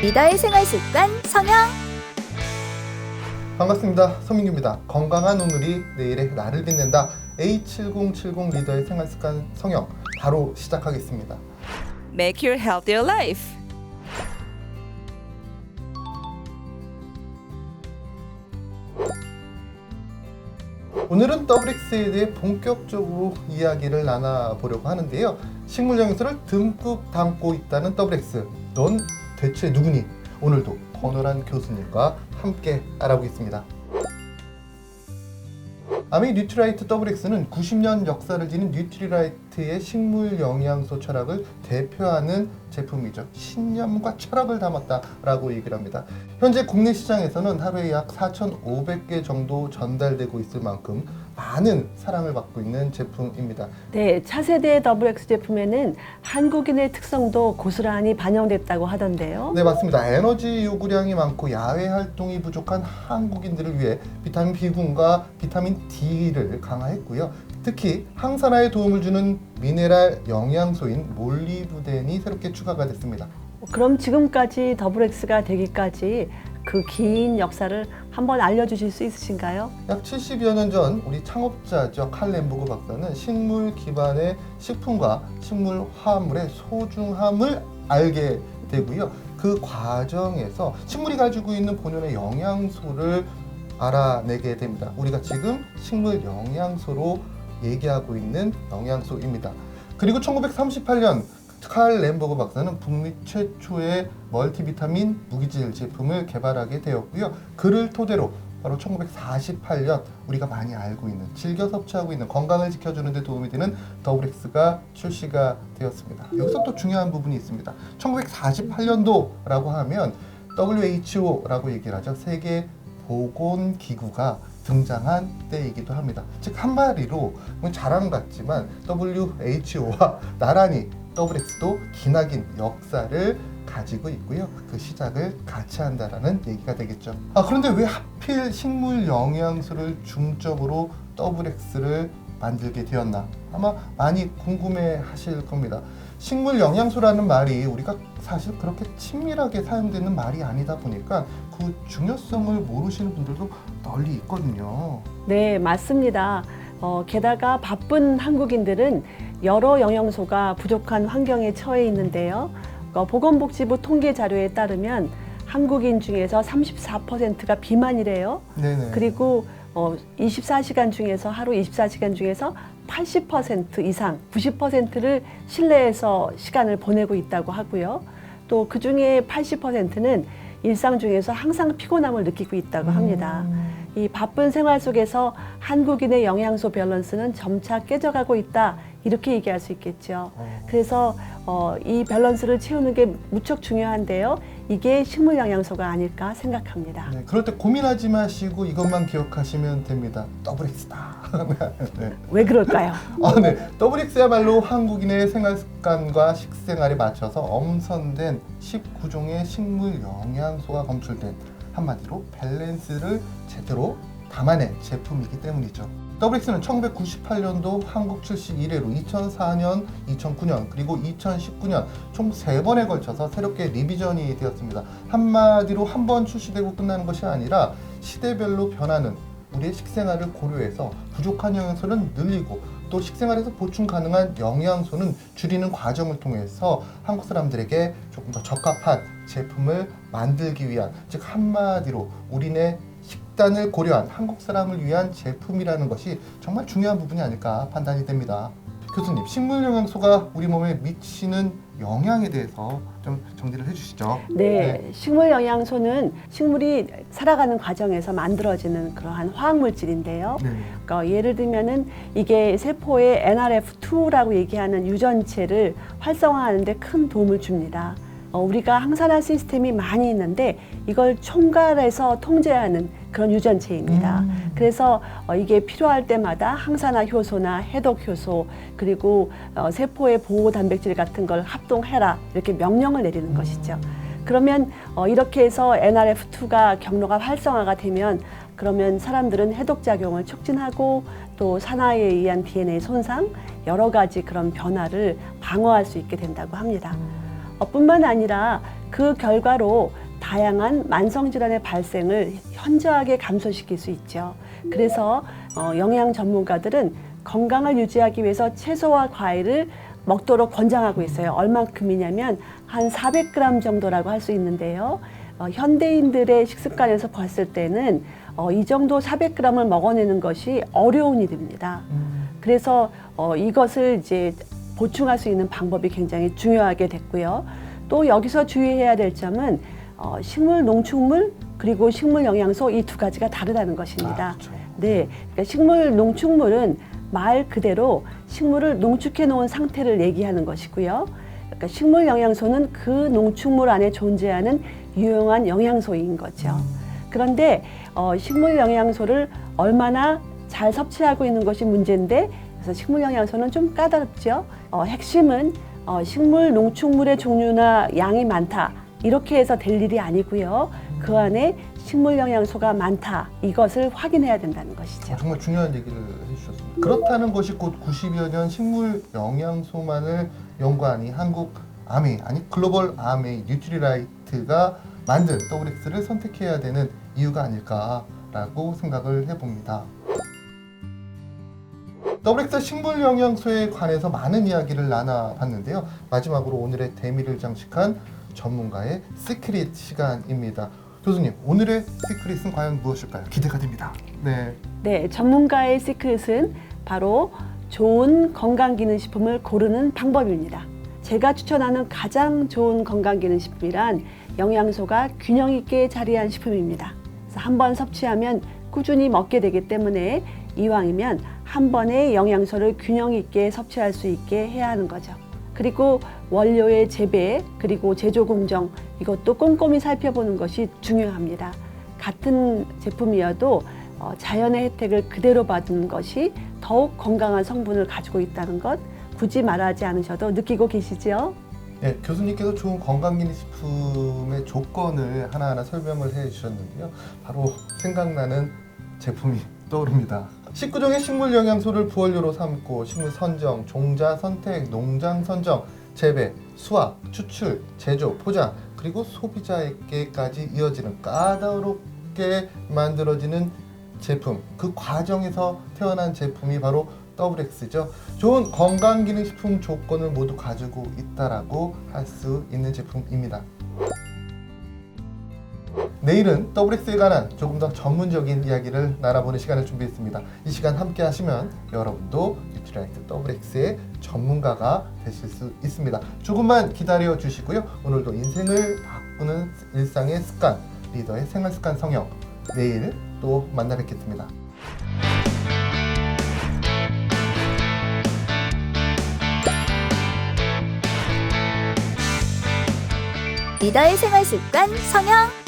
리더의 생활습관 성형. 반갑습니다. 서민규입니다. 건강한 오늘이 내일의 나를 빛낸다. A7070 리더의 생활습관 성형 바로 시작하겠습니다. Make your healthier life. 오늘은 WX에 대해 본격적으로 이야기를 나눠보려고 하는데요. 식물 영양소를 듬뿍 담고 있다는 WX. 넌 대체 누구니? 오늘도 권오란 교수님과 함께 알아보겠습니다. 아미 뉴트리라이트 WX는 90년 역사를 지닌 뉴트리라이트의 식물 영양소 철학을 대표하는 제품이죠. 신념과 철학을 담았다라고 얘기를 합니다. 현재 국내 시장에서는 하루에 약 4,500개 정도 전달되고 있을 만큼 많은 사랑을 받고 있는 제품입니다. 네, 차세대 WX 제품에는 한국인의 특성도 고스란히 반영됐다고 하던데요. 네, 맞습니다. 에너지 요구량이 많고 야외 활동이 부족한 한국인들을 위해 비타민 B군과 비타민 D를 강화했고요. 특히 항산화에 도움을 주는 미네랄 영양소인 몰리브덴이 새롭게 추가가 됐습니다. 그럼 지금까지 WX가 되기까지 그 긴 역사를 한번 알려주실 수 있으신가요? 약 70여 년 전 우리 창업자죠. 칼 램보그 박사는 식물 기반의 식품과 식물 화합물의 소중함을 알게 되고요. 그 과정에서 식물이 가지고 있는 본연의 영양소를 알아내게 됩니다. 우리가 지금 식물 영양소로 얘기하고 있는 영양소입니다. 그리고 1938년 칼 램버그 박사는 북미 최초의 멀티비타민 무기질 제품을 개발하게 되었고요. 그를 토대로 바로 1948년 우리가 많이 알고 있는, 즐겨 섭취하고 있는, 건강을 지켜주는 데 도움이 되는 WX가 출시가 되었습니다. 여기서 또 중요한 부분이 있습니다. 1948년도라고 하면 WHO라고 얘기를 하죠. 세계 보건기구가 등장한 때이기도 합니다. 즉 한마디로 자랑 같지만 WHO와 나란히 WX도 기나긴 역사를 가지고 있고요. 그 시작을 같이 한다라는 얘기가 되겠죠. 그런데 왜 하필 식물 영양소를 중점으로 WX를 만들게 되었나? 아마 많이 궁금해 하실 겁니다. 식물 영양소라는 말이 우리가 사실 그렇게 친밀하게 사용되는 말이 아니다 보니까 그 중요성을 모르시는 분들도 널리 있거든요. 네, 맞습니다. 게다가 바쁜 한국인들은 여러 영양소가 부족한 환경에 처해 있는데요. 보건복지부 통계 자료에 따르면 한국인 중에서 34%가 비만이래요. 네네. 그리고 24시간 중에서 하루 24시간 중에서 80% 이상, 90%를 실내에서 시간을 보내고 있다고 하고요. 또 그중에 80%는 일상 중에서 항상 피곤함을 느끼고 있다고 합니다. 이 바쁜 생활 속에서 한국인의 영양소 밸런스는 점차 깨져가고 있다, 이렇게 얘기할 수 있겠죠. 그래서 이 밸런스를 채우는 게 무척 중요한데요. 이게 식물 영양소가 아닐까 생각합니다. 네, 그럴 때 고민하지 마시고 이것만 기억하시면 됩니다. WX다. 네. 왜 그럴까요? 네. WX야말로 한국인의 생활 습관과 식생활에 맞춰서 엄선된 19종의 식물 영양소가 검출된, 한마디로 밸런스를 제대로 담아낸 제품이기 때문이죠. WX는 1998년도 한국 출시 이래로 2004년, 2009년, 그리고 2019년 총 3번에 걸쳐서 새롭게 리비전이 되었습니다. 한마디로 한 번 출시되고 끝나는 것이 아니라 시대별로 변하는 우리의 식생활을 고려해서 부족한 영양소는 늘리고 또 식생활에서 보충 가능한 영양소는 줄이는 과정을 통해서 한국 사람들에게 조금 더 적합한 제품을 만들기 위한, 즉 한마디로 우리네 식단을 고려한 한국 사람을 위한 제품이라는 것이 정말 중요한 부분이 아닐까 판단이 됩니다. 교수님, 식물 영양소가 우리 몸에 미치는 영향에 대해서 좀 정리를 해주시죠. 네, 식물 영양소는 식물이 살아가는 과정에서 만들어지는 그러한 화학 물질인데요. 네. 그러니까 예를 들면은 이게 세포의 NRF2라고 얘기하는 유전체를 활성화하는 데 큰 도움을 줍니다. 우리가 항산화 시스템이 많이 있는데 이걸 총괄해서 통제하는 그런 유전체입니다. 그래서 이게 필요할 때마다 항산화 효소나 해독 효소, 그리고 세포의 보호 단백질 같은 걸 합동해라, 이렇게 명령을 내리는 것이죠. 그러면 이렇게 해서 NRF2가 경로가 활성화가 되면 그러면 사람들은 해독작용을 촉진하고 또 산화에 의한 DNA 손상, 여러 가지 그런 변화를 방어할 수 있게 된다고 합니다. 뿐만 아니라 그 결과로 다양한 만성질환의 발생을 현저하게 감소시킬 수 있죠. 그래서 영양 전문가들은 건강을 유지하기 위해서 채소와 과일을 먹도록 권장하고 있어요. 얼만큼이냐면 한 400g 정도라고 할 수 있는데요. 현대인들의 식습관에서 봤을 때는 이 정도 400g을 먹어내는 것이 어려운 일입니다. 그래서 이것을 이제 보충할 수 있는 방법이 굉장히 중요하게 됐고요. 또 여기서 주의해야 될 점은 식물, 농축물 그리고 식물 영양소 이 두 가지가 다르다는 것입니다. 그렇죠. 네, 그러니까 식물, 농축물은 말 그대로 식물을 농축해 놓은 상태를 얘기하는 것이고요. 그러니까 식물 영양소는 그 농축물 안에 존재하는 유용한 영양소인 거죠. 그런데 식물 영양소를 얼마나 잘 섭취하고 있는 것이 문제인데, 그래서 식물 영양소는 좀 까다롭죠. 핵심은 식물, 농축물의 종류나 양이 많다. 이렇게 해서 될 일이 아니고요. 그 안에 식물 영양소가 많다. 이것을 확인해야 된다는 것이죠. 정말 중요한 얘기를 해주셨습니다. 그렇다는 것이 곧 90여 년 식물 영양소만을 연구하니 한국 아메이, 아니 글로벌 아메이 뉴트리라이트가 만든 WX를 선택해야 되는 이유가 아닐까라고 생각을 해봅니다. WX 식물 영양소에 관해서 많은 이야기를 나눠봤는데요. 마지막으로 오늘의 대미를 장식한 전문가의 시크릿 시간입니다. 교수님, 오늘의 시크릿은 과연 무엇일까요? 기대가 됩니다. 네, 전문가의 시크릿은 바로 좋은 건강기능식품을 고르는 방법입니다. 제가 추천하는 가장 좋은 건강기능식품이란 영양소가 균형 있게 자리한 식품입니다. 그래서 한번 섭취하면 꾸준히 먹게 되기 때문에 이왕이면 한 번에 영양소를 균형 있게 섭취할 수 있게 해야 하는 거죠. 그리고 원료의 재배 그리고 제조 공정 이것도 꼼꼼히 살펴보는 것이 중요합니다. 같은 제품이어도 자연의 혜택을 그대로 받은 것이 더욱 건강한 성분을 가지고 있다는 것 굳이 말하지 않으셔도 느끼고 계시죠? 네, 교수님께서 좋은 건강기능식품의 조건을 하나하나 설명을 해주셨는데요. 바로 생각나는 제품이 떠오릅니다. 19종의 식물 영양소를 부원료로 삼고 식물 선정, 종자 선택, 농장 선정, 재배, 수확, 추출, 제조, 포장 그리고 소비자에게까지 이어지는 까다롭게 만들어지는 제품, 그 과정에서 태어난 제품이 바로 WX죠. 좋은 건강기능식품 조건을 모두 가지고 있다라고 할 수 있는 제품입니다. 내일은 WX에 관한 조금 더 전문적인 이야기를 나눠보는 시간을 준비했습니다. 이 시간 함께 하시면 여러분도 뉴트리라이트 WX의 전문가가 되실 수 있습니다. 조금만 기다려 주시고요. 오늘도 인생을 바꾸는 일상의 습관, 리더의 생활습관 성형, 내일 또 만나 뵙겠습니다. 리더의 생활습관 성형